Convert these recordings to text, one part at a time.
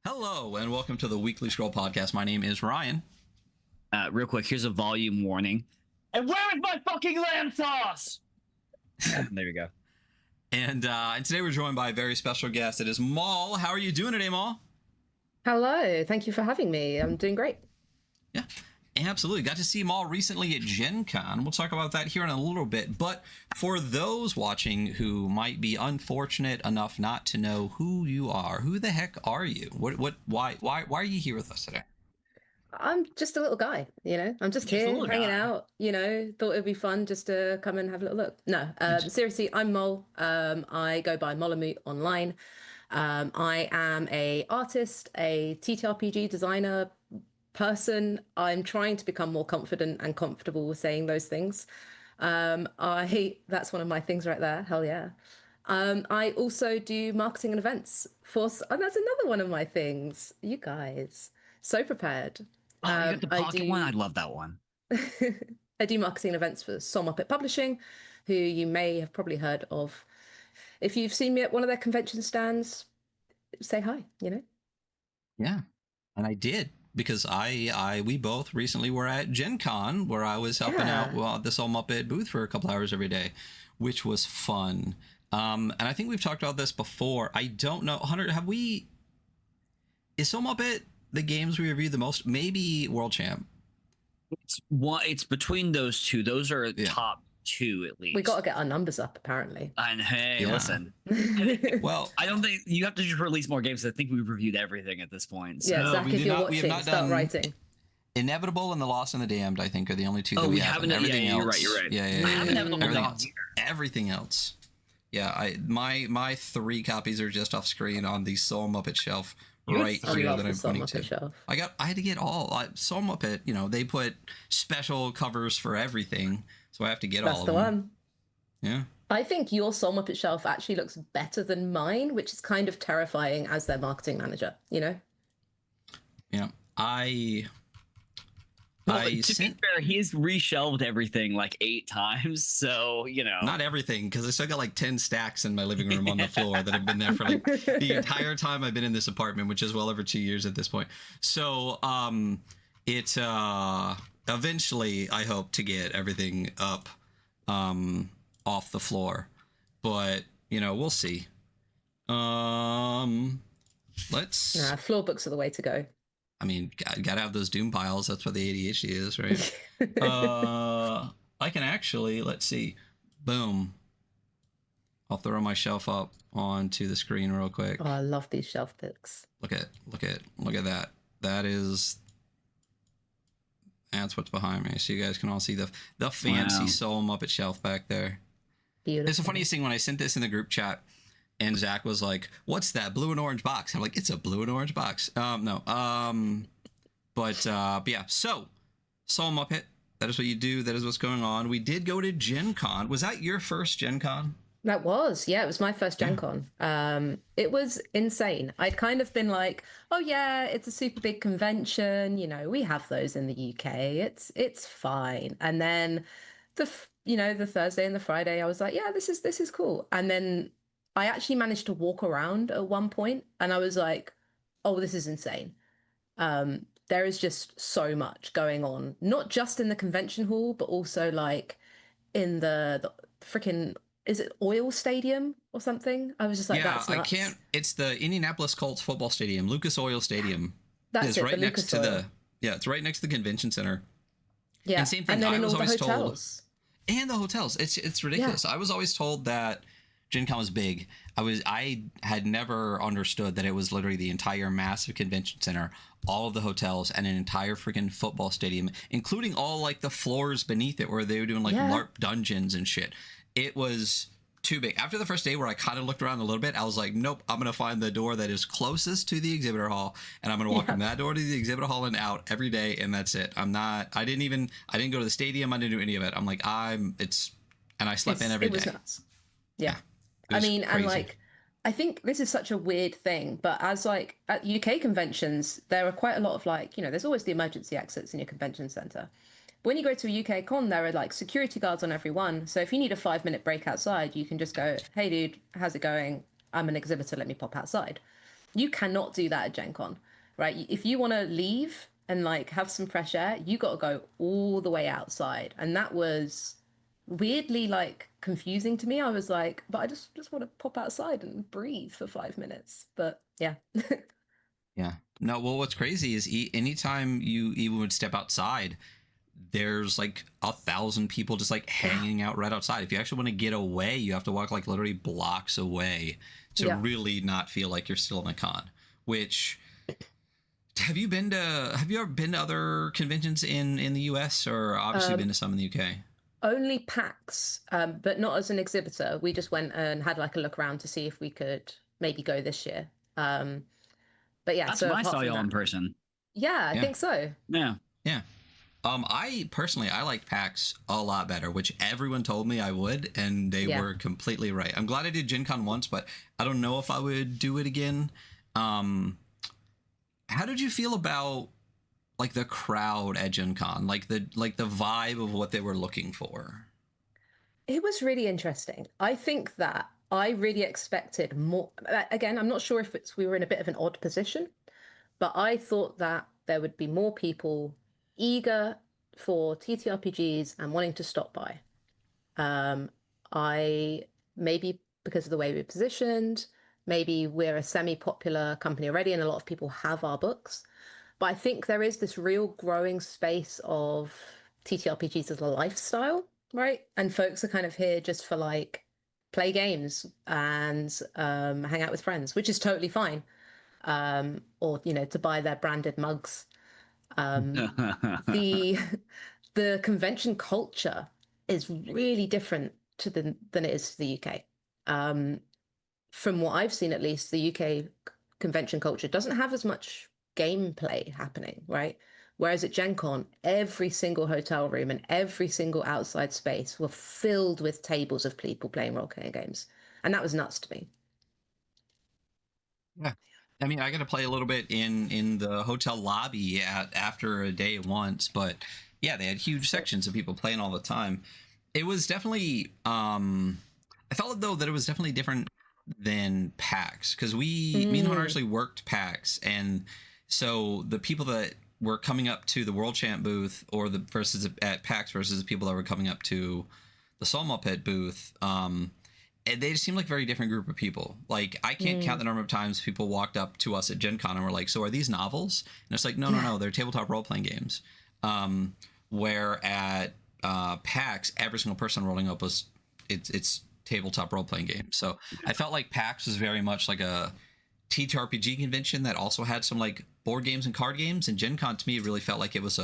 Hello, and welcome to the Weekly Scroll Podcast. My name is Ryan. Real quick, here's a volume warning. And where is my fucking lamb sauce? There we go. And today we're joined by a very special guest. It is Maul. How are you doing today, Maul? Hello. Thank you for having me. I'm doing great. Yeah, absolutely. Got to see Maul recently at GenCon. We'll talk about that here in a little bit. But for those watching who might be unfortunate enough not to know who you are, who the heck are you? Why are you here with us today? I'm just a little guy, I'm just here hanging out, thought it'd be fun just to come and have a little look. No, seriously, I'm Mol. I go by MOLOMOOT online. I am a artist, a ttrpg designer person. I'm trying to become more confident and comfortable with saying those things. That's one of my things right there. Hell yeah. I also do marketing and events and that's another one of my things. You guys, so prepared. You got the pocket one? I love that one. I do marketing and events for SoulMuppet Publishing, who you may have probably heard of. If you've seen me at one of their convention stands, say hi, Yeah, and I did, because we both recently were at GenCon, where I was helping out the SoulMuppet booth for a couple hours every day, which was fun. And I think we've talked about this before. I don't know, Hunter, is SoulMuppet the games we reviewed the most? Maybe World Champ. It's between those two. Those are top two at least. We got to get our numbers up, apparently. And hey, listen. Well, I don't think you have to just release more games. I think we've reviewed everything at this point. So. Yeah, Zach, if you're watching, start writing. Inevitable and The Lost and the Damned, I think, are the only two that we haven't. Everything else. You're right. Yeah. I haven't everything else. Yeah, my 3 copies are just off screen on the SoulMuppet shelf. Right here that I'm pointing to. I had to get all SoulMuppet. They put special covers for everything, so I have to get all of them. That's the one. Yeah. I think your SoulMuppet shelf actually looks better than mine, which is kind of terrifying as their marketing manager. Yeah. To be fair, he's reshelved everything like 8 times, so not everything, because I still got like 10 stacks in my living room on the floor that have been there for like the entire time I've been in this apartment, which is well over 2 years at this point. So it's eventually I hope to get everything up off the floor, but we'll see. Floor books are the way to go. I mean, gotta have those doom piles. That's what the ADHD is, right? I can actually, let's see. Boom. I'll throw my shelf up onto the screen real quick. Oh, I love these shelf pics. Look at that. That's what's behind me. So you guys can all see the fancy SoulMuppet shelf back there. Beautiful. It's the funniest thing when I sent this in the group chat. And Zach was like, "What's that blue and orange box?" I'm like, "It's a blue and orange box." No. But yeah. So, SoulMuppet. That is what you do. That is what's going on. We did go to GenCon. Was that your first GenCon? That was, yeah. It was my first GenCon. It was insane. I'd kind of been like, "Oh yeah, it's a super big convention. We have those in the UK. It's fine." And then the Thursday and the Friday, I was like, "Yeah, this is cool." And then I actually managed to walk around at one point and I was like, oh, this is insane. There is just so much going on, not just in the convention hall, but also like in the freaking, is it Oil Stadium or something? I was just like, that's nuts. It's the Indianapolis Colts football stadium, Lucas Oil Stadium. That's right next to it's right next to the convention center. Yeah. And same thing, and then I was always told. And the hotels. It's ridiculous. Yeah. I was always told that GenCon was big. I had never understood that it was literally the entire massive convention center, all of the hotels, and an entire freaking football stadium, including all like the floors beneath it where they were doing like LARP dungeons and shit. It was too big. After the first day where I kind of looked around a little bit, I was like, nope, I'm going to find the door that is closest to the exhibitor hall, and I'm going to walk from that door to the exhibitor hall and out every day, and that's it. I didn't go to the stadium. I didn't do any of it. I'm like, and I slept in every day. It was nuts. Yeah. I mean, crazy. And like, I think this is such a weird thing, but as like at UK conventions, there are quite a lot of like, there's always the emergency exits in your convention center. But when you go to a UK con, there are like security guards on every one. So if you need a 5-minute break outside, you can just go, hey dude, how's it going? I'm an exhibitor, let me pop outside. You cannot do that at Gen Con, right? If you want to leave and like have some fresh air, you got to go all the way outside. And that was weirdly like confusing to me. I was like, but I just want to pop outside and breathe for 5 minutes. But yeah. Yeah. No, well, what's crazy is anytime you even would step outside, there's like 1,000 people just like hanging out right outside. If you actually want to get away, you have to walk like literally blocks away to really not feel like you're still in a con. Which have you ever been to other conventions in the US, or obviously been to some in the UK? Only PAX, but not as an exhibitor. We just went and had like a look around to see if we could maybe go this year. But yeah, that's so when I saw y'all in person. Yeah, I think so. Yeah. I personally, I liked PAX a lot better, which everyone told me I would, and they were completely right. I'm glad I did Gen Con once, but I don't know if I would do it again. How did you feel about like the crowd at Gen Con, like the vibe of what they were looking for? It was really interesting. I think that I really expected more. Again, I'm not sure if we were in a bit of an odd position, but I thought that there would be more people eager for TTRPGs and wanting to stop by. I maybe because of the way we're positioned, maybe we're a semi-popular company already and a lot of people have our books. But I think there is this real growing space of TTRPGs as a lifestyle, right? And folks are kind of here just for like play games and hang out with friends, which is totally fine. Or, you know, to buy their branded mugs. The convention culture is really different than it is to the UK. From what I've seen, at least, the UK convention culture doesn't have as much gameplay happening, right? Whereas at Gen Con, every single hotel room and every single outside space were filled with tables of people playing role-playing games. And that was nuts to me. Yeah. I mean, I got to play a little bit in the hotel lobby after a day once, but yeah, they had huge sections of people playing all the time. It was definitely, I felt though that it was definitely different than PAX, because me and Hunter actually worked PAX, and so the people that were coming up to the World Champ booth or the versus at PAX versus the people that were coming up to the SoulMuppet booth, they just seemed like a very different group of people. Like, I can't count the number of times people walked up to us at Gen Con and were like, so are these novels? And it's like, no, they're tabletop role-playing games. Where at PAX, every single person rolling up was, it's tabletop role-playing games. So I felt like PAX was very much like a ttrpg convention that also had some like board games and card games, and Gen Con to me really felt like it was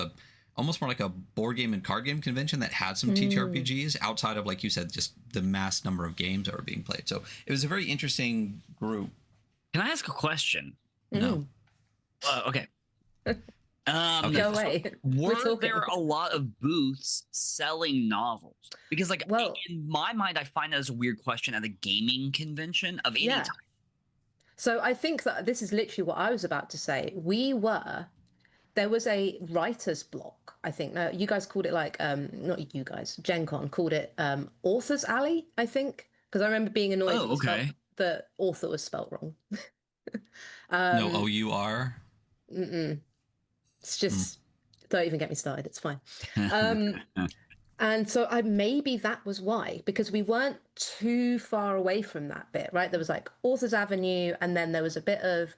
almost more like a board game and card game convention that had some ttrpgs outside of, like you said, just the mass number of games that were being played. So it was a very interesting group. Can I ask a question? No. Okay. Go away. Were there a lot of booths selling novels? Because, like, in my mind, I find that as a weird question at a gaming convention of any type. So I think that this is literally what I was about to say. There was a writer's block, I think. No, you guys called it like, not you guys, Gen Con called it Author's Alley, I think. Because I remember being annoyed that author was spelt wrong. No O-U-R? It's just, don't even get me started, it's fine. And so maybe that was why, because we weren't too far away from that bit, right? There was like Author's Avenue, and then there was a bit of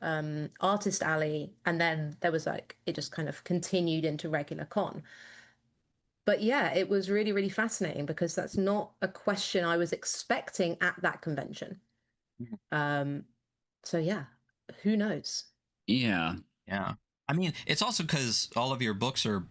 Artist Alley, and then there was like, it just kind of continued into regular con. But yeah, it was really, really fascinating because that's not a question I was expecting at that convention. So yeah, who knows? Yeah. I mean, it's also because all of your books are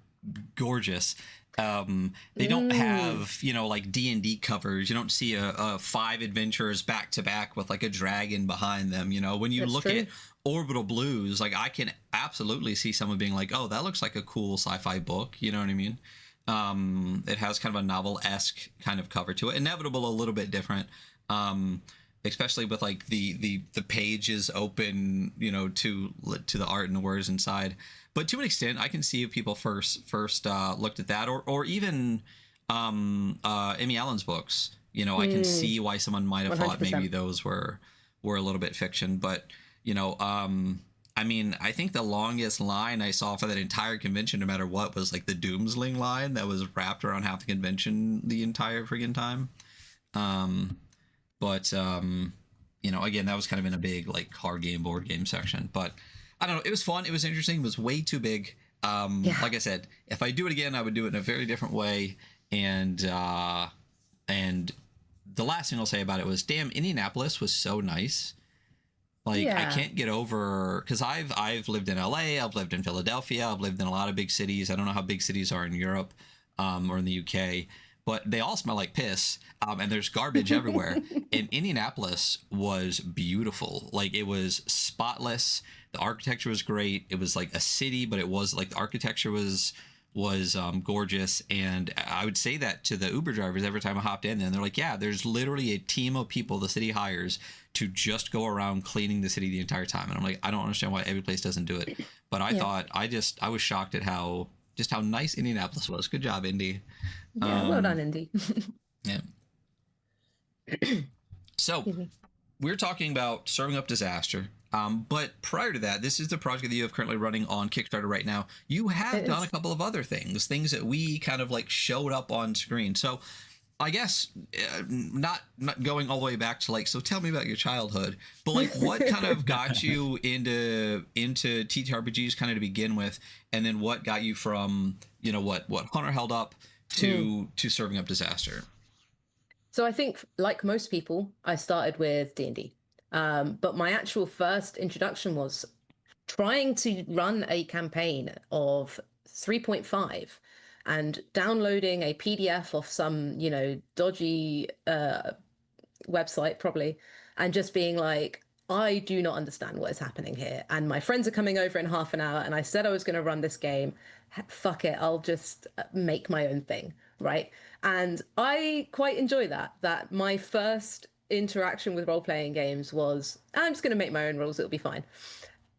gorgeous. They don't have, like D&D covers. You don't see a 5 adventurers back to back with like a dragon behind them. When you look at Orbital Blues, like, I can absolutely see someone being like, oh, that looks like a cool sci-fi book. You know what I mean? It has kind of a novel-esque kind of cover to it. Inevitable, a little bit different. Especially with like the pages open, to the art and the words inside. But to an extent, I can see if people first looked at that, or even Emmy Allen's books. I can see why someone might have 100%. Thought maybe those were a little bit fiction. But you know, I mean, I think the longest line I saw for that entire convention, no matter what, was like the Doomsling line that was wrapped around half the convention the entire friggin' time. But you know, again, that was kind of in a big like card game, board game section. But I don't know, it was fun, it was interesting, it was way too big. Like I said, if I do it again, I would do it in a very different way. And the last thing I'll say about it was, damn, Indianapolis was so nice. Like, I can't get over, because I've lived in LA, I've lived in Philadelphia, I've lived in a lot of big cities. I don't know how big cities are in Europe or in the UK, but they all smell like piss, and there's garbage everywhere. And Indianapolis was beautiful. Like, it was spotless. The architecture was great. It was like a city, but it was like the architecture was gorgeous. And I would say that to the Uber drivers every time I hopped in there, and they're like, yeah, there's literally a team of people the city hires to just go around cleaning the city the entire time. And I'm like, I don't understand why every place doesn't do it. But I thought, I was shocked at how nice Indianapolis was. Good job, Indy. Yeah, well done, Indy. Yeah. So we're talking about Serving Up Disaster. But prior to that, this is the project that you have currently running on Kickstarter right now. You have done a couple of other things that we kind of like showed up on screen. So I guess not going all the way back to like, so tell me about your childhood, but like what kind of got you into ttrpgs kind of to begin with, and then what got you from, you know, what Hunter held up to Serving Up Disaster? So I think, like most people, I started with D&D. But my actual first introduction was trying to run a campaign of 3.5 and downloading a PDF off some, you know, dodgy website probably, and just being like, I do not understand what is happening here. And my friends are coming over in half an hour, and I said I was going to run this game. Fuck it, I'll just make my own thing, right? And I quite enjoy that my first interaction with role-playing games was, I'm just going to make my own rules, it'll be fine.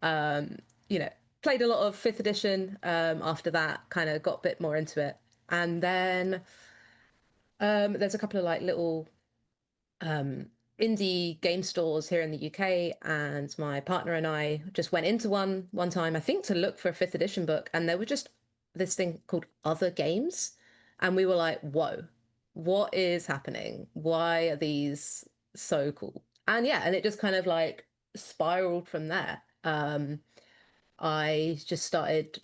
You know, played a lot of 5th edition after that, kind of got a bit more into it. And then there's a couple of like little indie game stores here in the UK, and my partner and I just went into one time, I think to look for a 5th edition book, and there was just this thing called Other Games, and we were like, whoa, what is happening? Why are these so cool? And yeah, and it just kind of like spiraled from there. I just started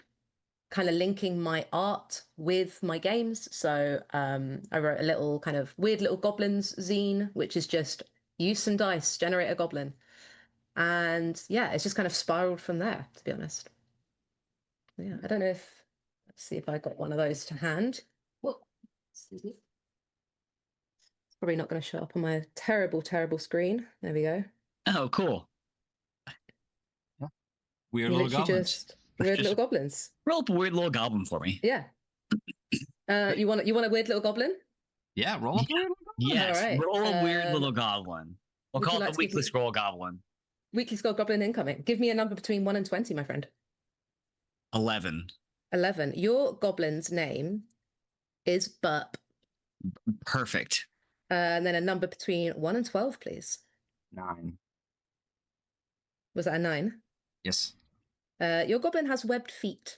kind of linking my art with my games. So I wrote a little kind of weird little goblins zine, which is just use some dice, generate a goblin. And yeah, it's just kind of spiraled from there, to be honest. Yeah, I don't know if, let's see if I got one of those to hand. Whoa, excuse me. It's probably not going to show up on my terrible, terrible screen. There we go. Oh, cool. Weird little goblins. Weird little goblins. Roll up a weird little goblin for me. Yeah. You want a weird little goblin? Yeah, roll up a weird little goblin. Yes, all right. roll a weird little goblin. We'll call it the Weekly Scroll Goblin. Weekly Scroll Goblin incoming. Give me a number between 1 and 20, my friend. 11. 11. Your goblin's name is Burp. Perfect. And then a number between 1 and 12, please. 9. Was that a 9? Yes. Your goblin has webbed feet.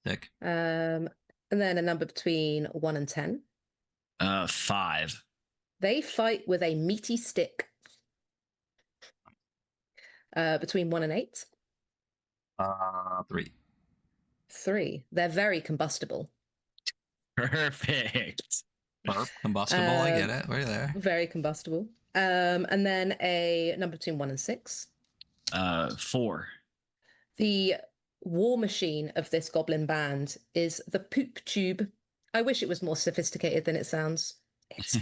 Sick. And then a number between 1 and 10. 5. They fight with a meaty stick. Between 1 and 8. 3. 3. They're very combustible. Perfect. Combustible, I get it. We're there. Very combustible. And then a number between 1 and 6. 4. The war machine of this goblin band is the poop tube. I wish it was more sophisticated than it sounds. It's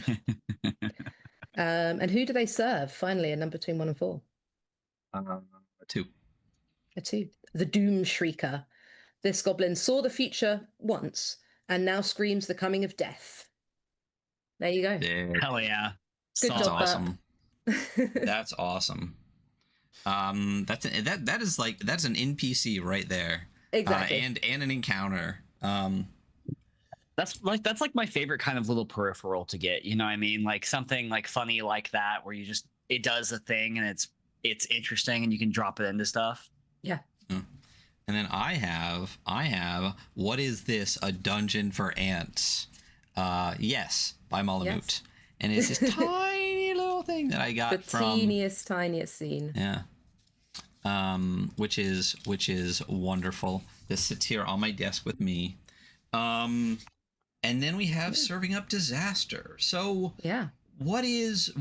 and who do they serve? Finally, a number between 1 and 4. 2. A 2. The Doom Shrieker. This goblin saw the future once and now screams the coming of death. There you go. Hell yeah. Good job, awesome. That's awesome. That's an NPC right there. Exactly. And an encounter. That's like my favorite kind of little peripheral to get, you know what I mean? Like something like funny like that where it does a thing and it's it's interesting and you can drop it into stuff. Yeah. And then I have What Is This? A Dungeon for Ants? Yes, by MOLOMOOT. Yes. And it's this tiny little thing that I got from tiniest scene. Yeah. Which is wonderful. This sits here on my desk with me. And then we have Serving Up Disaster. So yeah. What is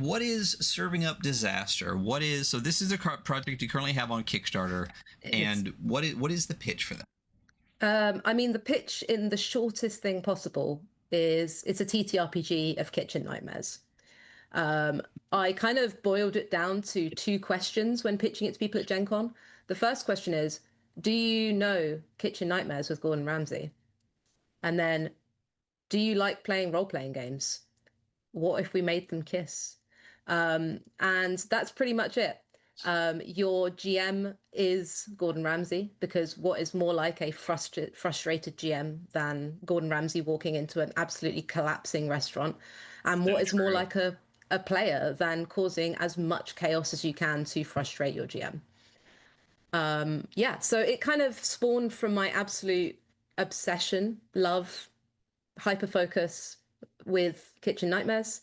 Serving Up Disaster? So this is a project you currently have on Kickstarter, and what is the pitch for that? I mean, the pitch in the shortest thing possible is it's a ttrpg of kitchen nightmares. I kind of boiled it down to 2 questions when pitching it to people at GenCon. The first question is, do you know Kitchen Nightmares with Gordon Ramsay? And then, do you like playing role-playing games? What if we made them kiss? And that's pretty much it. Your GM is Gordon Ramsay, because what is more like a frustrated GM than Gordon Ramsay walking into an absolutely collapsing restaurant? And what is more like a player than causing as much chaos as you can to frustrate your GM? So it kind of spawned from my absolute obsession, love, hyper-focus with Kitchen Nightmares.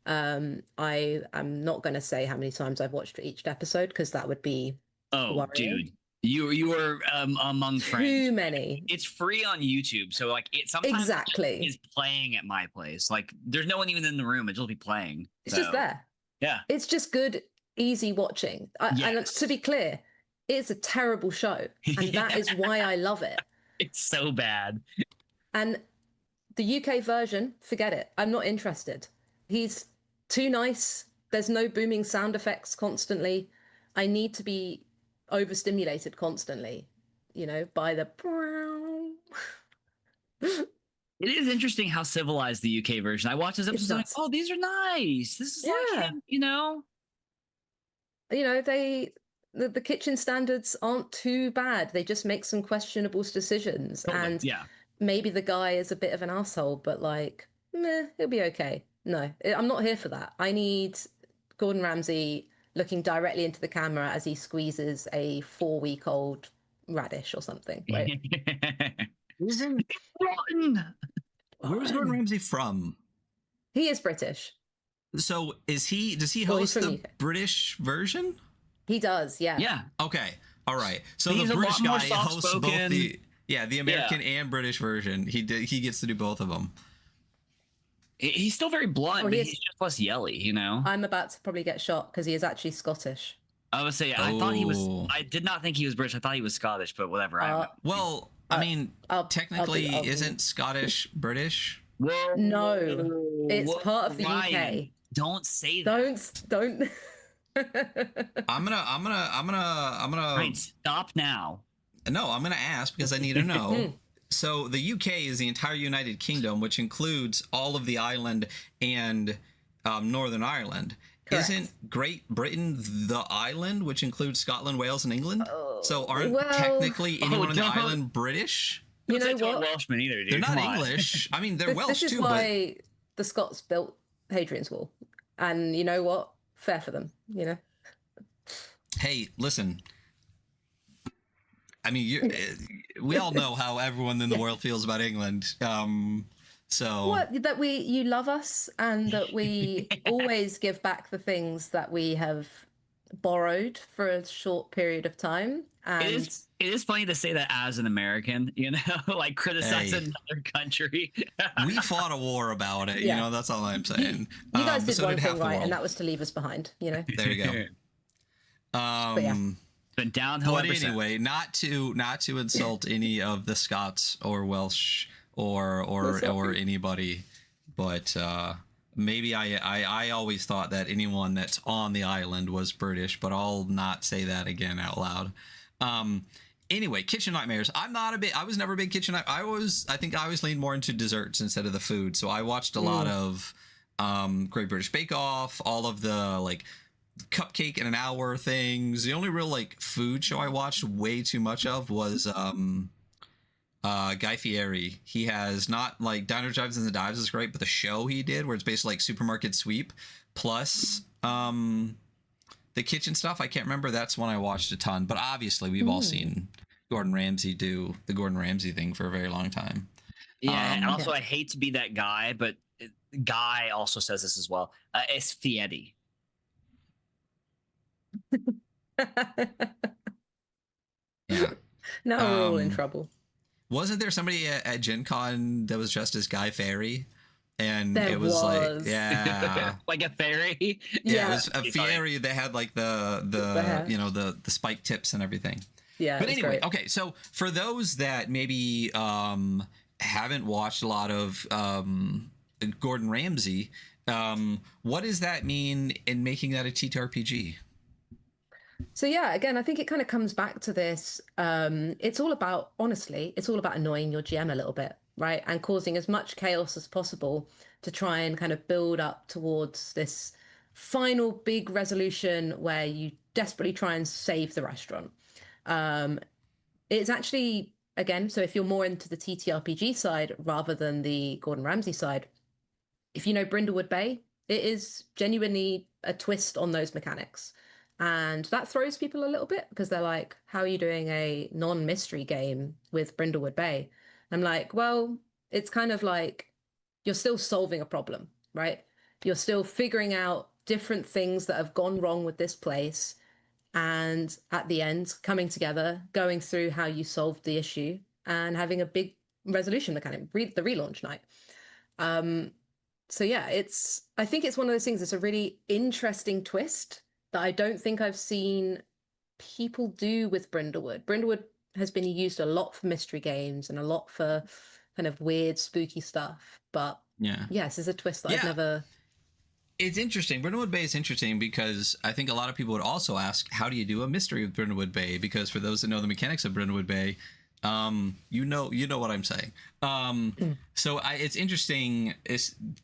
I am not going to say how many times I've watched each episode, because that would be worrying. Dude, you are among friends. Too many. It's free on YouTube, so like it sometimes is playing at my place. Like there's no one even in the room; it'll be playing. It's just there. Yeah, it's just good, easy watching. And to be clear, it's a terrible show, and that is why I love it. It's so bad. And the UK version, forget it. I'm not interested. He's too nice. There's no booming sound effects constantly. I need to be overstimulated constantly, by the... It is interesting how civilized the UK version. I watched this episode like, oh, these are nice. This is like him, the kitchen standards aren't too bad. They just make some questionable decisions. Totally. And maybe the guy is a bit of an asshole, but like, he'll be okay. No, I'm not here for that. I need Gordon Ramsay looking directly into the camera as he squeezes a 4-week-old radish or something. Right? Isn't it rotten? Where's Gordon Ramsay from? He is British. So does he host the UK. British version? He does, yeah. Yeah. Okay. All right. So the British guy hosts both the American and British version. He gets to do both of them. He's still very blunt, but he's just less yelly, I'm about to probably get shot because he is actually Scottish. I would say I thought he was. I did not think he was British. I thought he was Scottish, but whatever. Technically, isn't Scottish British? Well, no, it's part of the UK. Don't say that. Don't. I'm gonna. Right, stop now. No, I'm gonna ask because I need to know. So the UK is the entire United Kingdom, which includes all of the island and Northern Ireland. Correct. Isn't Great Britain the island, which includes Scotland, Wales, and England? So aren't technically anyone on the island British? You know what? Welshman either, dude. They're not English. I mean, they're Welsh too. This is why the Scots built Hadrian's Wall, and you know what? Fair for them, Hey, listen. I mean, we all know how everyone in the world feels about England. So what, that you love us and that we always give back the things that we have borrowed for a short period of time. And it is funny to say that as an American, like criticizing another country. We fought a war about it. That's all I'm saying. You guys did one thing right, and that was to leave us behind. There you go. But yeah. Been downhill. But anyway, not to insult any of the Scots or Welsh or anybody, but maybe I always thought that anyone that's on the island was British, but I'll not say that again out loud. Anyway, Kitchen Nightmares. I was never a big kitchen. I think I always leaned more into desserts instead of the food. So I watched a lot of Great British Bake Off, all of the like cupcake in an hour things. The only real like food show I watched way too much of was Guy Fieri. He has not like Diner Drives and the Dives is great, but the show he did where it's basically like supermarket sweep plus the kitchen stuff, I can't remember. That's one I watched a ton. But obviously, we've all seen Gordon Ramsay do the Gordon Ramsay thing for a very long time. Yeah, and also I hate to be that guy, but Guy also says this as well. It's Fieri. Yeah. Now we're all in trouble. Wasn't there somebody at GenCon that was dressed as Guy Fieri? And there it was like, yeah, like a fairy. Yeah, it was a Fieri that had like the you know the spike tips and everything. Yeah. But anyway, great. Okay, so for those that maybe haven't watched a lot of Gordon Ramsay, what does that mean in making that a ttrpg? So yeah, again, I think it kind of comes back to this. It's all about, honestly, it's all about annoying your GM a little bit, right? And causing as much chaos as possible to try and kind of build up towards this final big resolution where you desperately try and save the restaurant. It's actually, again, so if you're more into the ttrpg side rather than the Gordon Ramsay side, if you know Brindlewood Bay, it is genuinely a twist on those mechanics. And that throws people a little bit because they're like, how are you doing a non-mystery game with Brindlewood Bay? I'm like, well, it's kind of like you're still solving a problem, right? You're still figuring out different things that have gone wrong with this place. And at the end, coming together, going through how you solved the issue and having a big resolution mechanic, the relaunch night. So yeah, I think it's one of those things that's a really interesting twist that I don't think I've seen people do with Brindlewood. Brindlewood has been used a lot for mystery games and a lot for kind of weird, spooky stuff. But yes, it's a twist that I've never... It's interesting. Brindlewood Bay is interesting because I think a lot of people would also ask, how do you do a mystery with Brindlewood Bay? Because for those that know the mechanics of Brindlewood Bay, you know what I'm saying. So it's interesting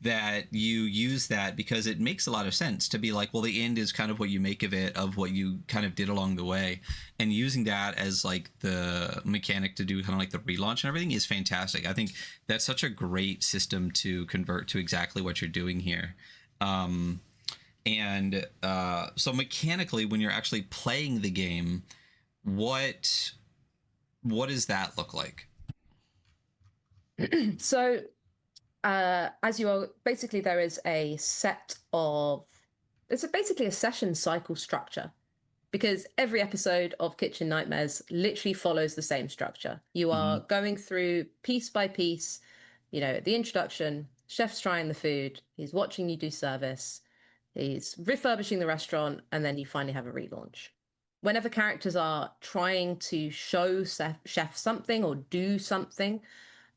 that you use that because it makes a lot of sense to be like, well, the end is kind of what you make of it, of what you kind of did along the way, and using that as like the mechanic to do kind of like the relaunch and everything is fantastic. I think that's such a great system to convert to exactly what you're doing here. So mechanically, when you're actually playing the game, what does that look like? So, as you are, basically there is a set of, basically a session cycle structure, because every episode of Kitchen Nightmares literally follows the same structure. You are going through piece by piece, you know, the introduction, chef's trying the food, he's watching you do service, he's refurbishing the restaurant, and then you finally have a relaunch. Whenever characters are trying to show chef something or do something,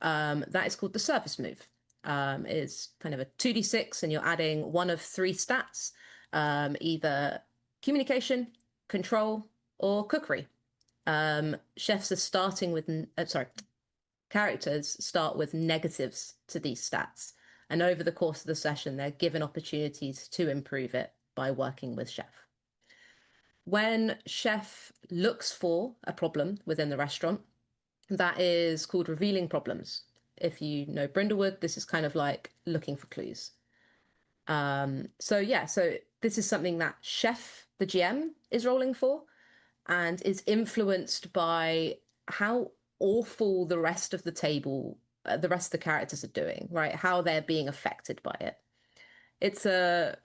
that is called the service move. It's kind of a 2d6 and you're adding one of three stats, either communication, control, or cookery. Chefs are starting with, characters start with negatives to these stats. And over the course of the session, they're given opportunities to improve it by working with chef. When chef looks for a problem within the restaurant, that is called revealing problems. If you know Brindlewood, this is kind of like looking for clues. So this is something that chef, the GM, is rolling for and is influenced by how awful the rest of the table, the rest of the characters are doing, right? How they're being affected by it. It's a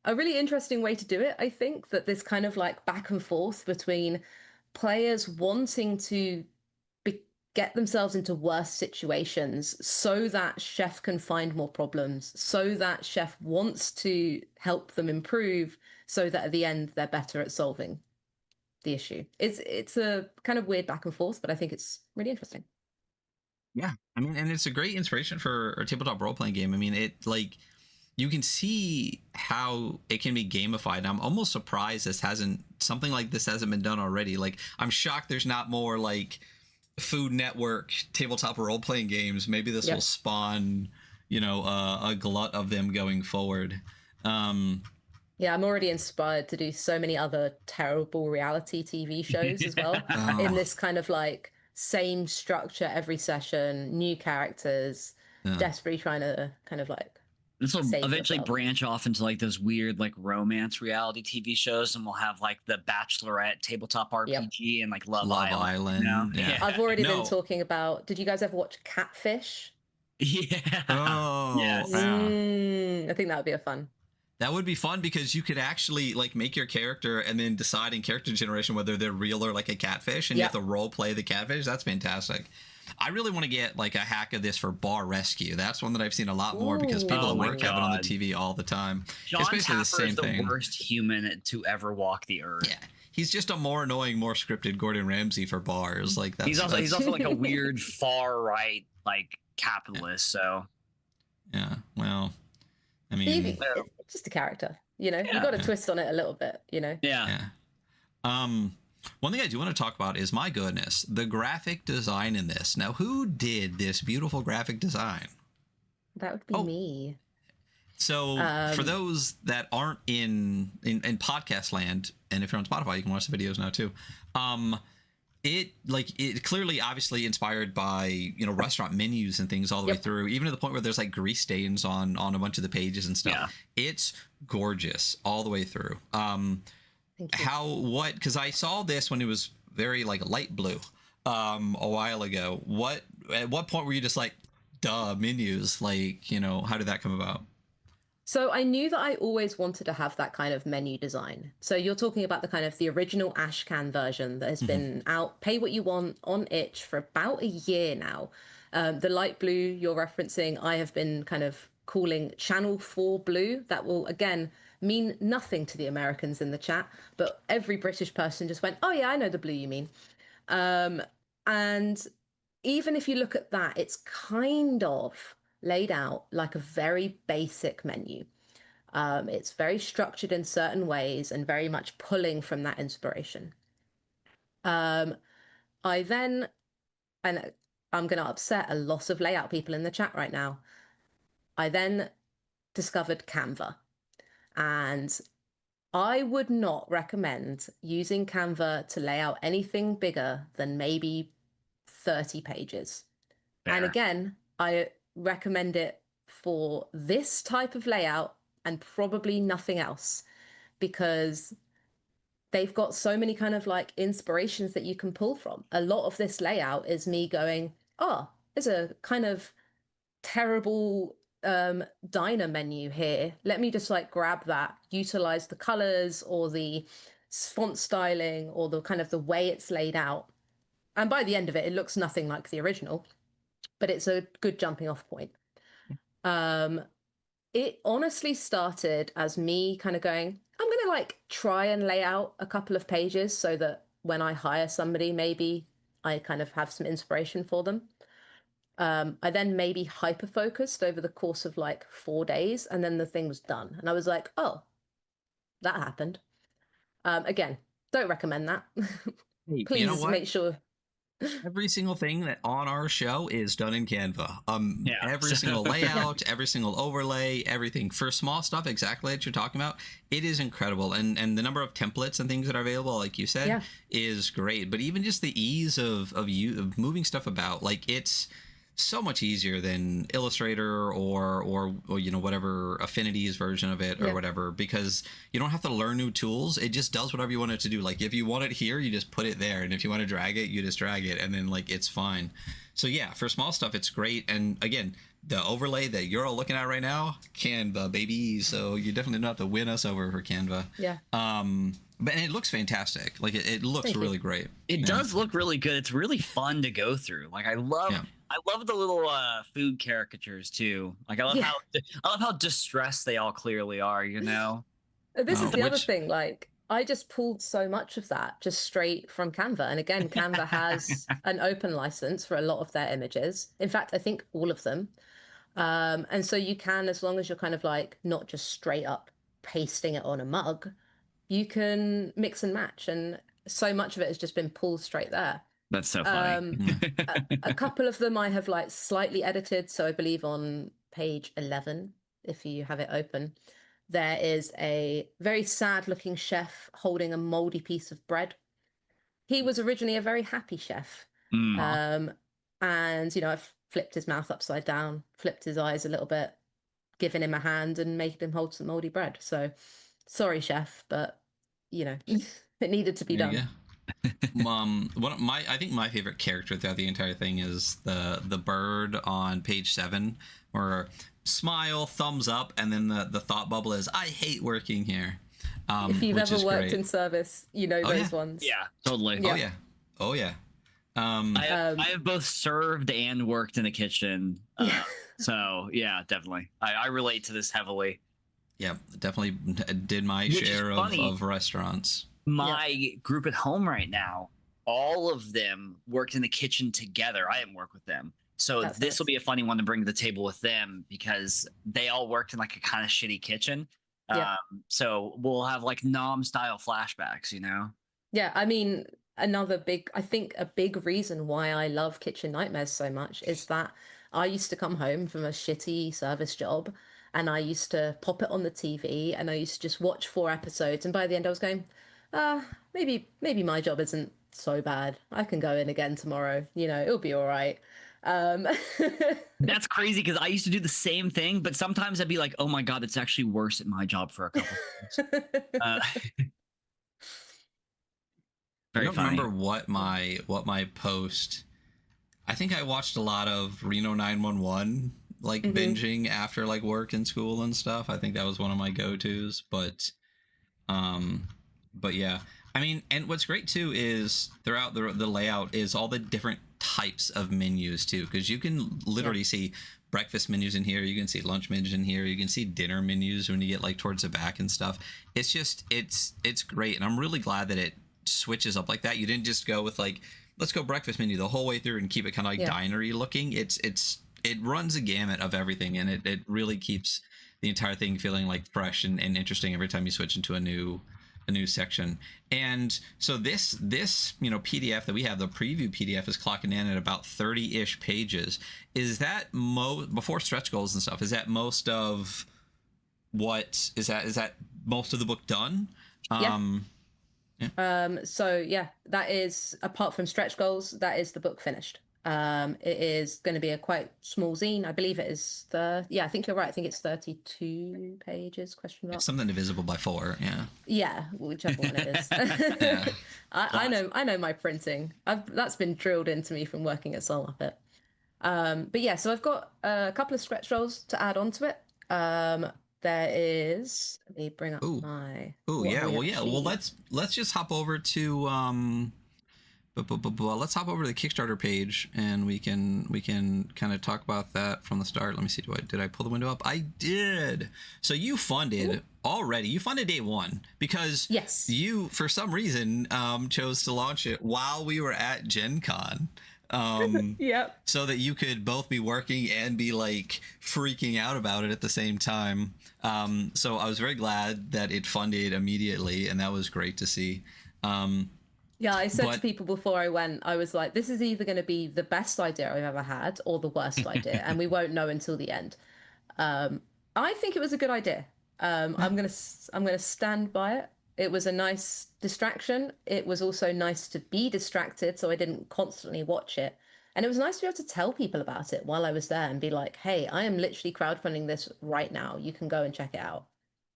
really interesting way to do it, I think, that this kind of like back and forth between players wanting to get themselves into worse situations so that chef can find more problems, so that chef wants to help them improve, so that at the end they're better at solving the issue. It's a kind of weird back and forth, but I think it's really interesting. Yeah, I mean, and it's a great inspiration for a tabletop role-playing game. I mean, it like you can see how it can be gamified. I'm almost surprised something like this hasn't been done already. Like, I'm shocked there's not more like Food Network tabletop role-playing games. Maybe this will spawn, a glut of them going forward. Yeah, I'm already inspired to do so many other terrible reality TV shows as well. In this kind of like same structure every session, new characters, desperately trying to kind of like This will Save eventually yourself. branch off into like those weird like romance reality TV shows, and we'll have like the Bachelorette tabletop RPG and like Love Island. You know? Yeah. I've already been talking about. Did you guys ever watch Catfish? Yeah. Oh, Yes. I think that would be a fun. That would be fun because you could actually like make your character and then decide in character generation whether they're real or like a catfish, and you have to role play the catfish. That's fantastic. I really want to get like a hack of this for Bar Rescue. That's one that I've seen a lot more because people at work have it on the TV all the time. John it's basically Tapper the same is the thing. worst human to ever walk the earth. Yeah. He's just a more annoying, more scripted Gordon Ramsay for bars. Like that's, he's also like a weird far right like capitalist. So yeah, well, I mean, it's just a character, you know. You got to twist on it a little bit, you know. Yeah. One thing I do want to talk about is, my goodness, the graphic design in this. Now, who did this beautiful graphic design? That would be me. So for those that aren't in podcast land, and if you're on Spotify, you can watch the videos now too. It clearly obviously inspired by, you know, restaurant menus and things all the way through, even to the point where there's like grease stains on a bunch of the pages and stuff. Yeah. It's gorgeous all the way through. Because I saw this when it was very like light blue a while ago. At what point were you just like, duh, menus? Like, you know, how did that come about? So I knew that I always wanted to have that kind of menu design. So you're talking about the kind of the original Ashcan version that has been out, pay what you want, on itch for about a year now. The light blue you're referencing, I have been kind of calling Channel 4 blue. That will, again, mean nothing to the Americans in the chat, but every British person just went, oh yeah, I know the blue you mean. And even if you look at that, it's kind of laid out like a very basic menu. It's very structured in certain ways and very much pulling from that inspiration. I then, and I'm going to upset a lot of layout people in the chat right now, I then discovered Canva. And I would not recommend using Canva to lay out anything bigger than maybe 30 pages. Fair. And again, I recommend it for this type of layout and probably nothing else, because they've got so many kind of like inspirations that you can pull from. A lot of this layout is me going, oh, there's a kind of terrible diner menu here. Let me just like grab that, utilize the colors or the font styling or the kind of the way it's laid out. And by the end of it, it looks nothing like the original, but it's a good jumping off point. It honestly started as me kind of going, I'm going to like try and lay out a couple of pages so that when I hire somebody, maybe I kind of have some inspiration for them. I then maybe hyper-focused over the course of like 4 days, and then the thing was done. And I was like, oh, that happened. Again, don't recommend that. Please, you know, make sure. Every single thing that on our show is done in Canva. Every single layout, every single overlay, everything. For small stuff, exactly that you're talking about, it is incredible. And the number of templates and things that are available, like you said, is great. But even just the ease of moving stuff about, like, it's so much easier than Illustrator or you know, whatever Affinity's version of it or whatever, because you don't have to learn new tools. It just does whatever you want it to do. Like if you want it here, you just put it there, and if you want to drag it, you just drag it, and then like it's fine. So yeah, for small stuff, it's great. And again, the overlay that you're all looking at right now, Canva, baby. So you definitely don't have to win us over for Canva. Yeah. But it looks fantastic. Like it looks really great. It does look really good. It's really fun to go through. Like I love the little food caricatures too. Like I love how distressed they all clearly are, you know. This is the other thing, like I just pulled so much of that just straight from Canva. And again, Canva has an open license for a lot of their images. In fact, I think all of them. And so you can, as long as you're kind of like not just straight up pasting it on a mug, you can mix and match. And so much of it has just been pulled straight there. That's so funny. A couple of them I have like slightly edited. So I believe on page 11, if you have it open, there is a very sad looking chef holding a moldy piece of bread. He was originally a very happy chef. And, you know, I've flipped his mouth upside down, flipped his eyes a little bit. giving him a hand and making him hold some moldy bread. So sorry, chef, but you know, it needed to be There you done. go. I think my favorite character throughout the entire thing is the bird on page 7, where smile, thumbs up, and then the thought bubble is I hate working here. If you've ever worked great. in service, you know those ones. Yeah, totally. Yeah. Oh yeah. I have both served and worked in the kitchen. Yeah. So yeah, definitely. I relate to this heavily. Yeah, definitely did my share of restaurants. My group at home right now, all of them worked in the kitchen together. I didn't work with them. So this will be a funny one to bring to the table with them because they all worked in like a kind of shitty kitchen. So we'll have like Nom style flashbacks, you know? Yeah, I mean, I think a big reason why I love Kitchen Nightmares so much is that I used to come home from a shitty service job and I used to pop it on the TV and I used to just watch 4 episodes. And by the end, I was going, maybe my job isn't so bad. I can go in again tomorrow. You know, it'll be all right. That's crazy because I used to do the same thing, but sometimes I'd be like, oh my God, it's actually worse at my job for a couple of I don't remember what my post. I think I watched a lot of Reno 911, like binging after like work and school and stuff. I think that was one of my go-tos, but yeah. I mean, and what's great too is throughout the layout is all the different types of menus too, because you can literally see breakfast menus in here, you can see lunch menus in here, you can see dinner menus when you get like towards the back and stuff. It's just it's great, and I'm really glad that it switches up like that. You didn't just go with like, let's go breakfast menu the whole way through and keep it kind of like dinery looking. It runs a gamut of everything, and it really keeps the entire thing feeling like fresh and interesting every time you switch into a new section. And so this PDF that we have, the preview PDF, is clocking in at about 30-ish pages. Is that before stretch goals and stuff, is that most of is that most of the book done? So yeah, that is, apart from stretch goals, that is the book finished. It is going to be a quite small zine. I believe it is I think you're right. I think it's 32 pages, question mark. It's something divisible by 4. Yeah, whichever one it is. I know my printing. That's been drilled into me from working at SoulMuppet. But yeah, so I've got a couple of stretch goals to add onto it. There is, let me bring up my. Well, let's just hop over to let's hop over to the Kickstarter page and we can kind of talk about that from the start. Let me see, did I pull the window up? I did. So you funded already. You funded day 1 because you for some reason chose to launch it while we were at GenCon. So that you could both be working and be like freaking out about it at the same time. So I was very glad that it funded immediately, and that was great to see. Yeah, I said to people before I went, I was like, this is either going to be the best idea I've ever had or the worst idea, and we won't know until the end. I think it was a good idea. I'm gonna stand by it. It was a nice distraction. It was also nice to be distracted, so I didn't constantly watch it. And it was nice to be able to tell people about it while I was there and be like, hey, I am literally crowdfunding this right now. You can go and check it out.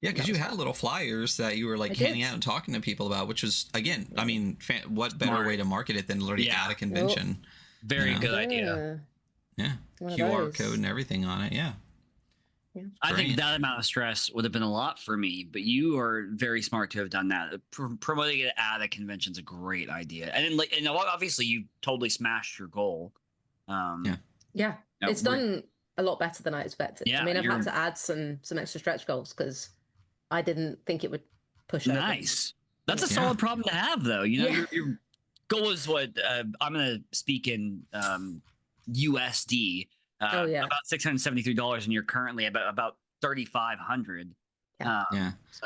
Yeah, because you had little flyers that you were like handing out and talking to people about, which was, again, I mean, what better way to market it than literally at a convention? Very good idea. Yeah, QR code and everything on it. Yeah. I think that amount of stress would have been a lot for me, but you are very smart to have done that. Promoting it at a convention is a great idea, and obviously you totally smashed your goal. It's done a lot better than I expected. Yeah, I mean, I've had to add some extra stretch goals because I didn't think it would push over. Nice. That's a solid problem to have, though. You know, your goal is what I'm going to speak in USD. About $673, and you're currently about 3,500.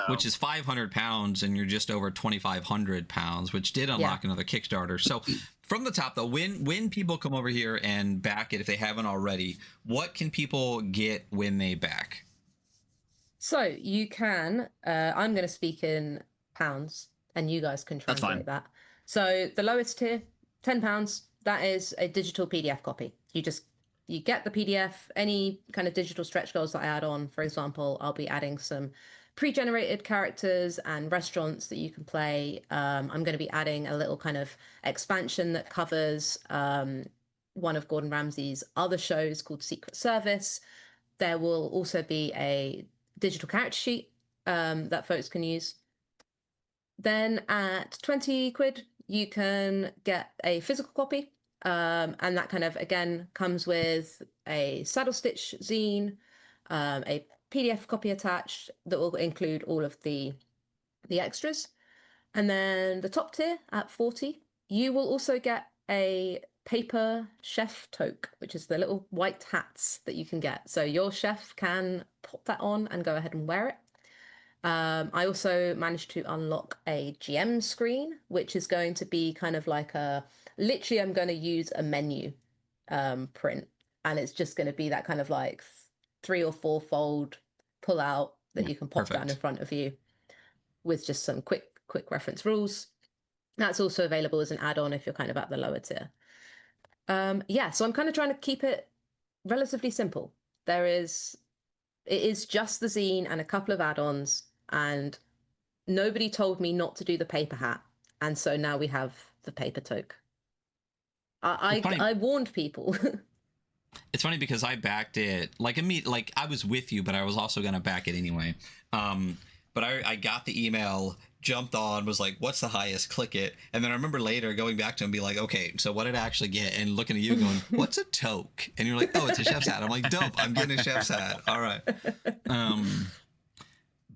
Which is 500 pounds, and you're just over 2,500 pounds, which did unlock another Kickstarter. So from the top, though, when people come over here and back it, if they haven't already, what can people get when they back? So you can, I'm going to speak in pounds, and you guys can translate that. So the lowest tier, £10, that is a digital PDF copy. You just you get the PDF, any kind of digital stretch goals that I add on, for example, I'll be adding some pre-generated characters and restaurants that you can play. I'm going to be adding a little kind of expansion that covers one of Gordon Ramsay's other shows called Secret Service. There will also be a digital character sheet that folks can use. Then at 20 quid, you can get a physical copy. And that kind of, again, comes with a saddle stitch zine, a PDF copy attached that will include all of the extras. And then the top tier at 40, you will also get a paper chef toque, which is the little white hats that you can get. So your chef can pop that on and go ahead and wear it. I also managed to unlock a GM screen, which is going to be kind of like literally I'm going to use a menu print, and it's just going to be that kind of like 3 or 4 fold pull out that you can pop down in front of you with just some quick reference rules. That's also available as an add-on if you're kind of at the lower tier. Yeah, so I'm kind of trying to keep it relatively simple. It is just the zine and a couple of add-ons, and nobody told me not to do the paper hat, and so now we have the paper toque. I warned people. It's funny because I backed it like I was with you, but I was also gonna back it anyway. But I got the email, jumped on, was like, what's the highest? Click it. And then I remember later going back to him and be like, okay, so what did I actually get? And looking at you going, what's a toque? And you're like, oh, it's a chef's hat. I'm like, dope, I'm getting a chef's hat. All right.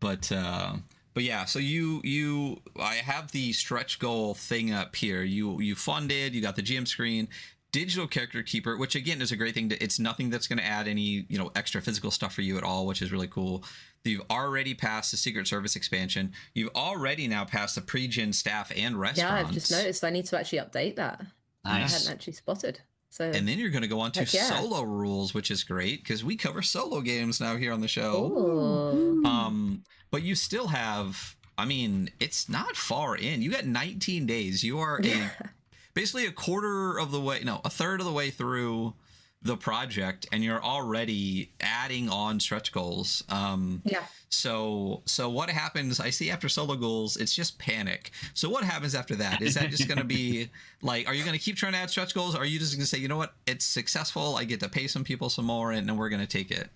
But yeah, so I have the stretch goal thing up here. You funded, you got the GM screen, digital character keeper, which again is a great thing. It's nothing that's going to add any, extra physical stuff for you at all, which is really cool. You've already passed the Secret Service expansion. You've already now passed the pre-gen staff and restaurants. Yeah, I've just noticed I need to actually update that. Nice. I hadn't actually spotted. So, and then you're going to go on to solo rules, which is great because we cover solo games now here on the show. Ooh. But you still have, it's not far in. You got 19 days. You are basically a third of the way through the project, and you're already adding on stretch goals. So what happens? I see after solo goals, it's just panic. So what happens after that? Is that just going to be like, are you going to keep trying to add stretch goals? Or are you just going to say, you know what, it's successful, I get to pay some people some more, and then we're going to take it?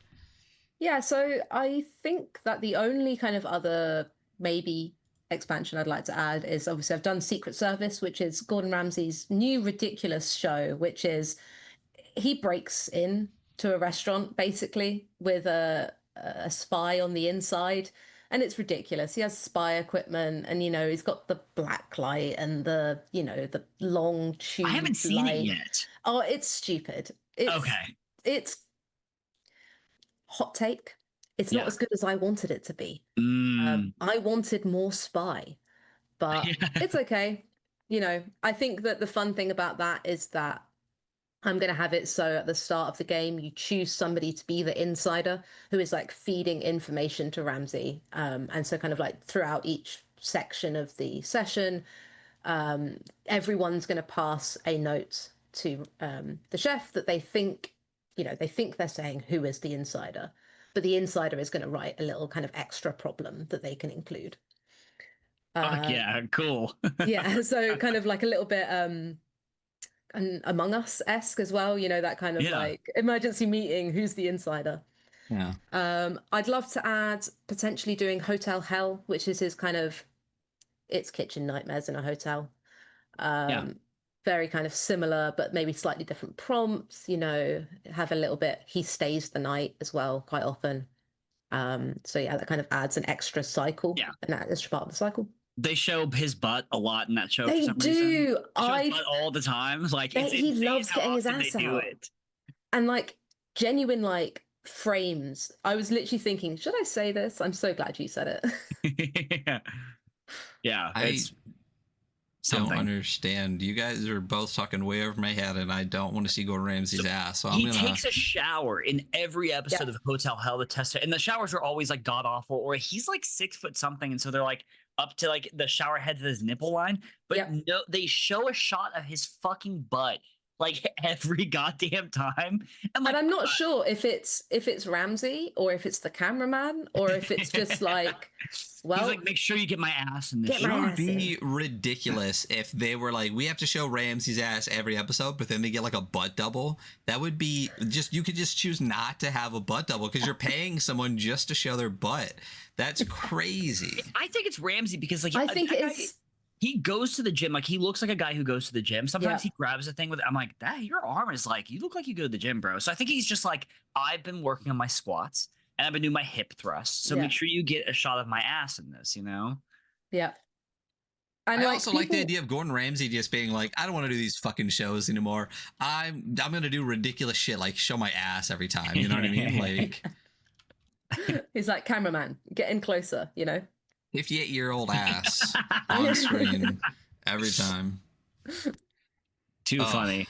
Yeah, so I think that the only kind of other maybe expansion I'd like to add is, obviously I've done Secret Service, which is Gordon Ramsay's new ridiculous show, which is he breaks in to a restaurant basically with a spy on the inside, and it's ridiculous. He has spy equipment, and he's got the black light and the the long tube. I haven't seen it yet. Oh, it's stupid. It's hot take. It's not as good as I wanted it to be. I wanted more spy, but it's okay. I think that the fun thing about that is that I'm going to have it so at the start of the game, you choose somebody to be the insider who is like feeding information to Ramsay. And so kind of like throughout each section of the session, everyone's going to pass a note to the chef that they think they're saying who is the insider, but the insider is going to write a little kind of extra problem that they can include. Yeah, cool. Yeah, so kind of like a little bit and Among Us-esque as well, that kind of like emergency meeting, who's the insider. Yeah. I'd love to add potentially doing Hotel Hell, which is his kind of, it's kitchen nightmares in a hotel. Very kind of similar, but maybe slightly different prompts, have a little bit, he stays the night as well quite often. So yeah, that kind of adds an extra cycle, an extra part of the cycle. They show his butt a lot in that show. They for some do. Reason. They show his butt all the time. Like he loves getting his ass out. And like genuine like frames. I was literally thinking, should I say this? I'm so glad you said it. Yeah. It's don't understand. You guys are both talking way over my head, and I don't want to see Gordon Ramsay's ass. So he takes a shower in every episode of Hotel Hell to test it, and the showers are always like god awful, or he's like 6 foot something, and so they're like up to like the shower head to his nipple line. But no, they show a shot of his fucking butt like every goddamn time. And I'm not sure if it's Ramsay or if it's the cameraman or if it's just like, well, he's like, make sure you get my ass in this. It would be ridiculous if they were like, we have to show Ramsay's ass every episode, but then they get like a butt double. That would be just, you could just choose not to have a butt double because you're paying someone just to show their butt. That's crazy. I think it's Ramsay because like I think it's. He goes to the gym, like he looks like a guy who goes to the gym. Sometimes he grabs a thing with it. I'm like, that your arm is like, you look like you go to the gym, bro. So I think he's just like, I've been working on my squats and I've been doing my hip thrusts. So make sure you get a shot of my ass in this, you know? Yeah. And I also like the idea of Gordon Ramsay just being like, I don't want to do these fucking shows anymore. I'm gonna do ridiculous shit like show my ass every time. You know what I mean? Like he's like, cameraman, get in closer, you know? 58-year-old ass on screen every time. Too funny.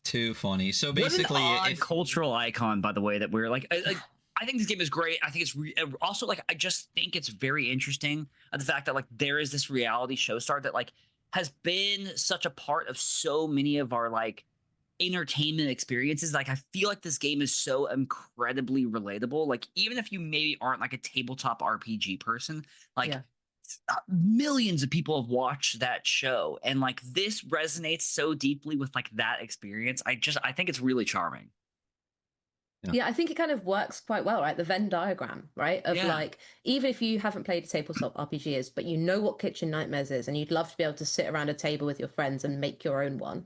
Too funny. So basically, what an odd cultural icon, by the way, that we're like I think this game is great. I think it's also like I just think it's very interesting the fact that like there is this reality show star that like has been such a part of so many of our like entertainment experiences. Like I feel like this game is so incredibly relatable. Like even if you maybe aren't like a tabletop RPG person, like millions of people have watched that show, and like this resonates so deeply with like that experience. I think it's really charming. Yeah, I think it kind of works quite well, right? The Venn diagram, right? Of like, even if you haven't played a tabletop RPG is, but you know what Kitchen Nightmares is, and you'd love to be able to sit around a table with your friends and make your own one.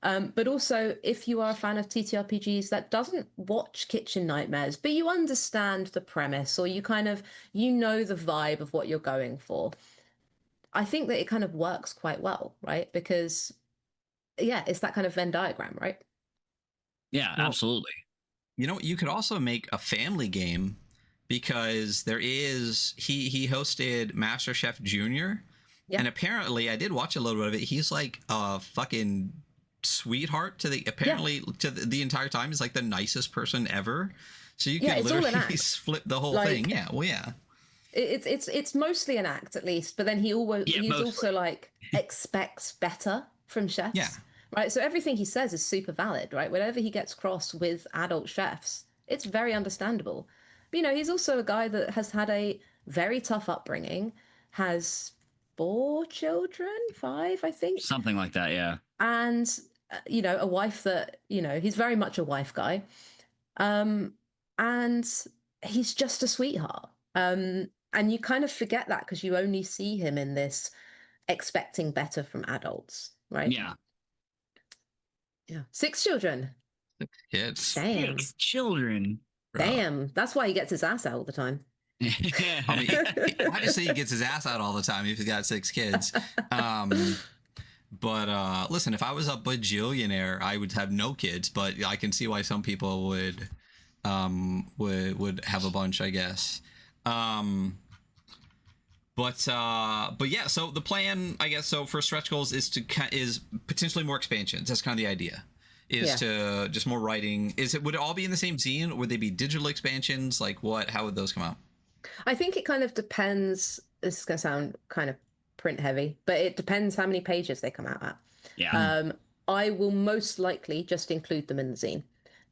But also, if you are a fan of TTRPGs that doesn't watch Kitchen Nightmares, but you understand the premise or you kind of, you know the vibe of what you're going for, I think that it kind of works quite well, right? Because, yeah, it's that kind of Venn diagram, right? Yeah, absolutely. You know, you could also make a family game because there is, he hosted MasterChef Junior. Yeah. And apparently, I did watch a little bit of it. He's like a fucking sweetheart to the entire time. He's like the nicest person ever. So you can literally flip the whole thing. Yeah, well, yeah. It's mostly an act, at least. But then he's also like expects better from chefs. Yeah. Right. So everything he says is super valid, right? Whenever he gets cross with adult chefs, it's very understandable. But, you know, he's also a guy that has had a very tough upbringing, has 4 children, 5, I think. Something like that, yeah. And, you know, a wife that, you know, he's very much a wife guy. And he's just a sweetheart. And you kind of forget that because you only see him in this expecting better from adults, right? Yeah. Yeah. 6 children. 6 kids. Damn. 6 children. Damn. That's why he gets his ass out all the time. I mean, obviously he gets his ass out all the time if he's got 6 kids. But listen, if I was a bajillionaire, I would have no kids. But I can see why some people would have a bunch, I guess. But yeah, so the plan, I guess, so for stretch goals is potentially more expansions. That's kind of the idea. To just more writing. Would it all be in the same zine? Would they be digital expansions? Like what? How would those come out? I think it kind of depends. This is gonna sound kind of print heavy, but it depends how many pages they come out at. Yeah. I will most likely just include them in the zine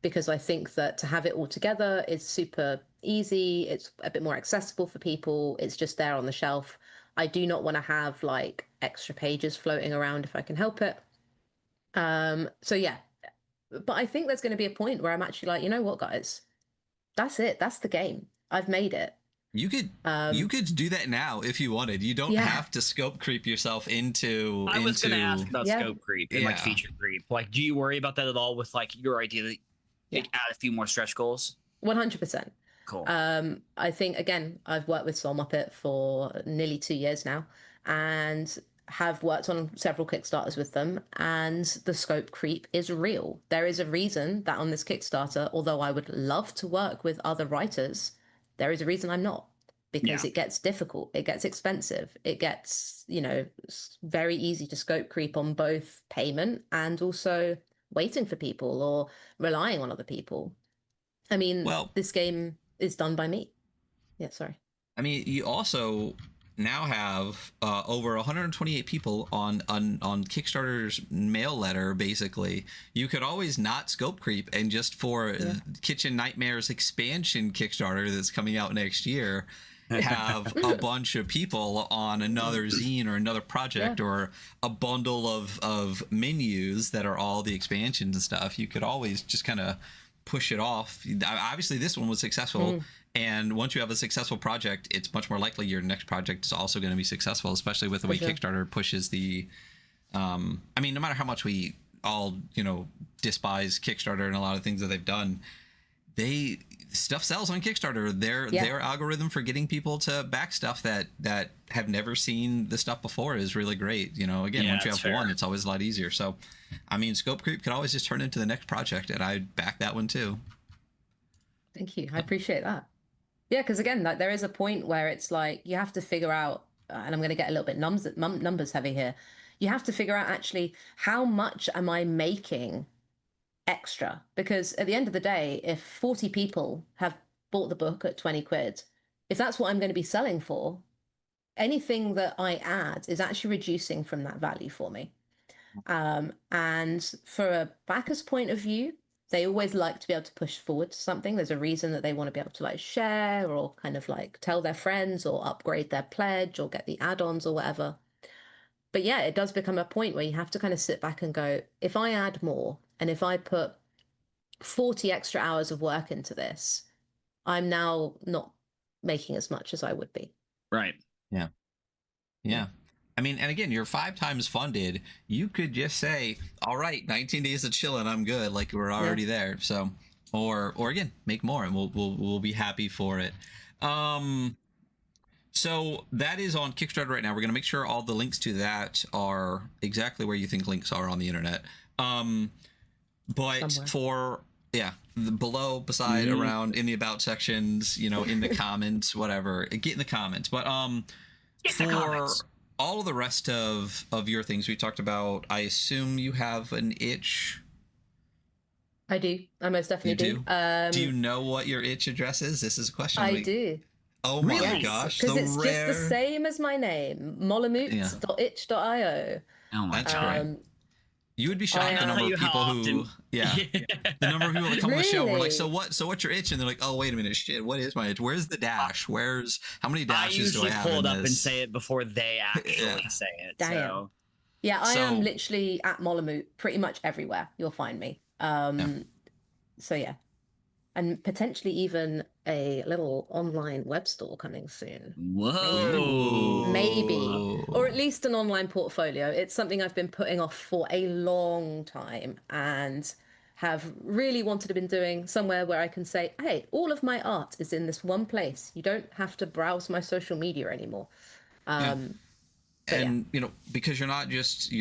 because I think that to have it all together is super easy. It's a bit more accessible for people. It's just there on the shelf. I do not want to have like extra pages floating around if I can help it. So yeah, but I think there's going to be a point where I'm actually like, you know what, guys, that's it. That's the game. I've made it. You could do that now if you wanted. You don't have to scope creep yourself into. I was going to ask about scope creep and like feature creep. Like, do you worry about that at all with like your idea that you add a few more stretch goals? 100%. Cool. I think again, I've worked with SoulMuppet for nearly 2 years now, and have worked on several Kickstarters with them, and the scope creep is real. There is a reason that on this Kickstarter, although I would love to work with other writers, there is a reason I'm not, because it gets difficult, it gets expensive, it gets, you know, very easy to scope creep on both payment and also waiting for people or relying on other people. I mean, this game is done by me. Yeah, sorry. I mean, you also now have over 128 people on Kickstarter's mail letter. Basically, you could always not scope creep, and just for Kitchen Nightmares expansion Kickstarter that's coming out next year, have a bunch of people on another zine or another project or a bundle of menus that are all the expansions and stuff. You could always just kind of push it off. Obviously, this one was successful. And once you have a successful project, it's much more likely your next project is also going to be successful, especially with the way Kickstarter pushes the. I mean, no matter how much we all, despise Kickstarter and a lot of things that they've done, stuff sells on Kickstarter. Their algorithm for getting people to back stuff that have never seen the stuff before is really great. Again, once you have one, it's always a lot easier. So, I mean, scope creep could always just turn into the next project, and I'd back that one too. Thank you. I appreciate that. Yeah, because again, there is a point where it's like you have to figure out, and I'm going to get a little bit numbers heavy here. You have to figure out actually how much am I making extra? Because at the end of the day, if 40 people have bought the book at 20 quid, if that's what I'm going to be selling for, anything that I add is actually reducing from that value for me. And for a backer's point of view, they always like to be able to push forward to something. There's a reason that they want to be able to share or kind of tell their friends or upgrade their pledge or get the add-ons or whatever. But yeah, it does become a point where you have to kind of sit back and go, if I add more and if I put 40 extra hours of work into this, I'm now not making as much as I would be. Right. Yeah. I mean, and again, you're 5 times funded. You could just say, all right, 19 days of chilling, I'm good. We're already there. So, or again, make more and we'll be happy for it. So that is on Kickstarter right now. We're going to make sure all the links to that are exactly where you think links are on the internet. But somewhere. Below, beside, around, in the about sections, in the comments, whatever, get in the comments. But all of the rest of your things we talked about, I assume you have an itch. I do. I most definitely do. Do you know what your itch address is? This is a question. I do. Oh my gosh. Because it's just the same as my name, molomoot.itch.io. Oh my That's God. great. You would be shocked the number of people who, the number of people that come on the show. We're like, so what's your itch? And they're like, oh, wait a minute, shit, what is my itch? Where's the dash? How many dashes do I have? I usually pull it up and say it before they actually say it. Damn. So. Yeah, I am literally at Molomoot pretty much everywhere. You'll find me. So yeah. And potentially even a little online web store coming soon. Whoa. Maybe. Or at least an online portfolio. It's something I've been putting off for a long time and have really wanted to be doing somewhere where I can say, hey, all of my art is in this one place. You don't have to browse my social media anymore. And because you're not just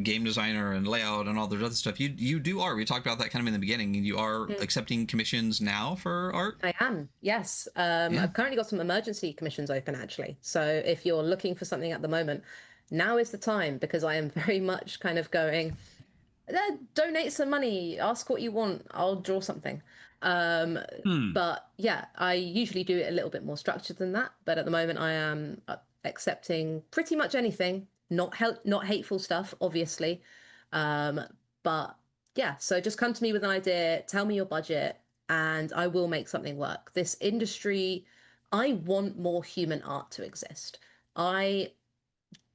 game designer and layout and all the other stuff, you do art. We talked about that kind of in the beginning, and you are accepting commissions now for art. I am, yes. I've currently got some emergency commissions open, actually. So if you're looking for something at the moment, now is the time, because I am very much kind of going, donate some money, ask what you want, I'll draw something. But yeah, I usually do it a little bit more structured than that, but at the moment I am accepting pretty much anything, not hateful stuff, obviously, but yeah, so just come to me with an idea, tell me your budget, and I will make something work. This industry, I want more human art to exist. I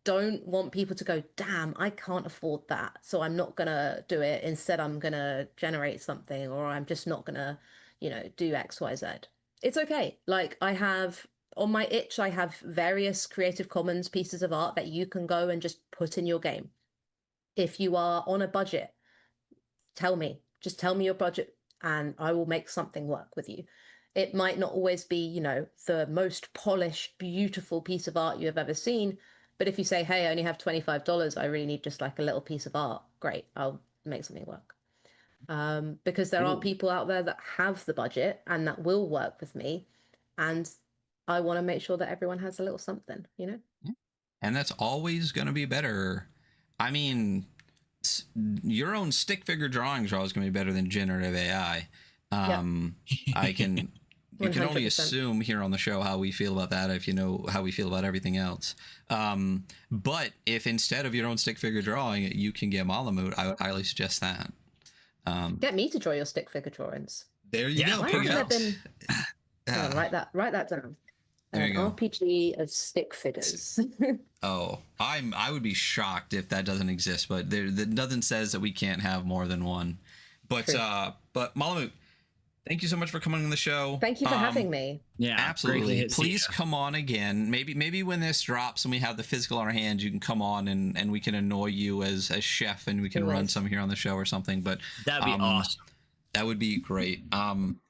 don't want people to go, damn, I can't afford that, so I'm not gonna do it. Instead, I'm gonna generate something, or I'm just not gonna do XYZ. It's okay. I have on my itch, I have various Creative Commons pieces of art that you can go and just put in your game. If you are on a budget, just tell me your budget and I will make something work with you. It might not always be, the most polished, beautiful piece of art you have ever seen. But if you say, hey, I only have $25, I really need just a little piece of art. Great, I'll make something work. Because there are people out there that have the budget and that will work with me. And I want to make sure that everyone has a little something, And that's always going to be better. I mean, your own stick figure drawings are always going to be better than generative AI. I can You can only 100%. assume here on the show how we feel about that if you know how we feel about everything else. But if instead of your own stick figure drawing, you can get MOLOMOOT, I would highly suggest that. Get me to draw your stick figure drawings. There you go. Why Pick haven't out. there been... Yeah. Oh, write that down. There you go. RPG of stick figures. Oh, I would be shocked if that doesn't exist, but nothing says that we can't have more than one. But True. But MOLOMOOT, thank you so much for coming on the show. Thank you for having me. Yeah, absolutely. Please come on again. Maybe when this drops and we have the physical in our hands, you can come on and we can annoy you as chef and we can run some here on the show or something. But that'd be awesome. That would be great.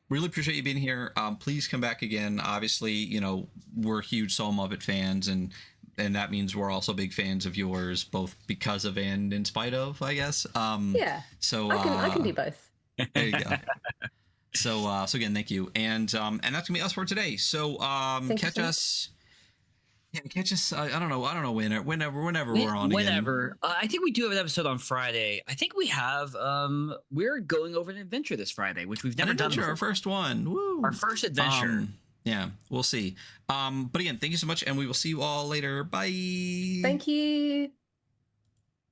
Really appreciate you being here. Please come back again. Obviously, you know, we're huge SoulMuppet fans, and that means we're also big fans of yours, both because of and in spite of, I guess. Yeah. So I can do both. There you go. So again, thank you. And that's gonna be us for today. So catch us. Yeah, catch us. I don't know whenever we're on. Whenever. I think we do have an episode on Friday. I think we have. We're going over an adventure this Friday, which we've never done before. Our first one. Woo. Our first adventure. Yeah, we'll see. But again, thank you so much, and we will see you all later. Bye. Thank you.